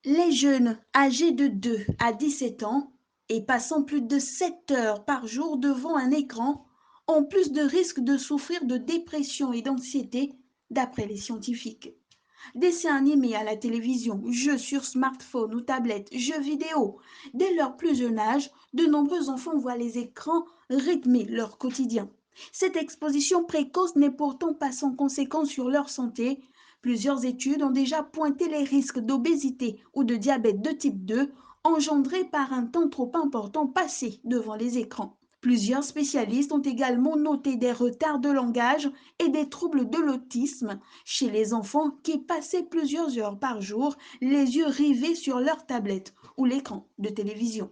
Les jeunes âgés de 2 à 17 ans et passant plus de 7 heures par jour devant un écran ont plus de risques de souffrir de dépression et d'anxiété, d'après les scientifiques. Dessins animés à la télévision, jeux sur smartphone ou tablette, jeux vidéo. Dès leur plus jeune âge, de nombreux enfants voient les écrans rythmer leur quotidien. Cette exposition précoce n'est pourtant pas sans conséquences sur leur santé. Plusieurs études ont déjà pointé les risques d'obésité ou de diabète de type 2 engendrés par un temps trop important passé devant les écrans. Plusieurs spécialistes ont également noté des retards de langage et des troubles de l'autisme chez les enfants qui passaient plusieurs heures par jour les yeux rivés sur leur tablette ou l'écran de télévision.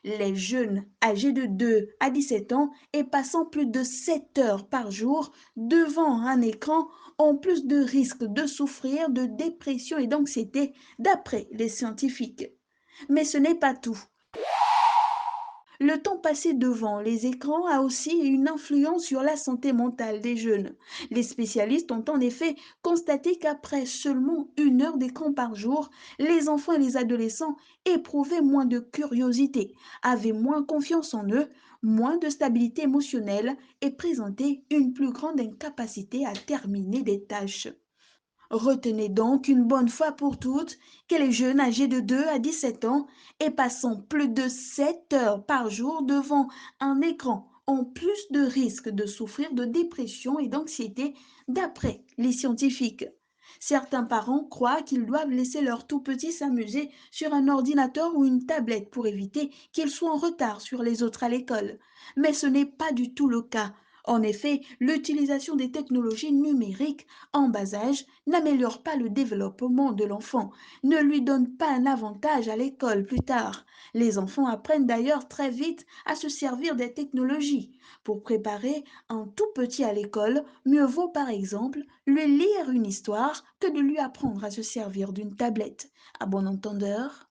Les jeunes âgés de 2 à 17 ans et passant plus de 7 heures par jour devant un écran ont plus de risques de souffrir de dépression et d'anxiété, d'après les scientifiques. Mais ce n'est pas tout. Le temps passé devant les écrans a aussi une influence sur la santé mentale des jeunes. Les spécialistes ont en effet constaté qu'après seulement 1 heure d'écran par jour, les enfants et les adolescents éprouvaient moins de curiosité, avaient moins confiance en eux, moins de stabilité émotionnelle et présentaient une plus grande incapacité à terminer des tâches. Retenez donc une bonne fois pour toutes que les jeunes âgés de 2 à 17 ans et passant plus de 7 heures par jour devant un écran ont plus de risques de souffrir de dépression et d'anxiété, d'après les scientifiques. Certains parents croient qu'ils doivent laisser leur tout petit s'amuser sur un ordinateur ou une tablette pour éviter qu'ils soient en retard sur les autres à l'école. Mais ce n'est pas du tout le cas. En effet, l'utilisation des technologies numériques en bas âge n'améliore pas le développement de l'enfant, ne lui donne pas un avantage à l'école plus tard. Les enfants apprennent d'ailleurs très vite à se servir des technologies. Pour préparer un tout petit à l'école, mieux vaut par exemple lui lire une histoire que de lui apprendre à se servir d'une tablette. À bon entendeur.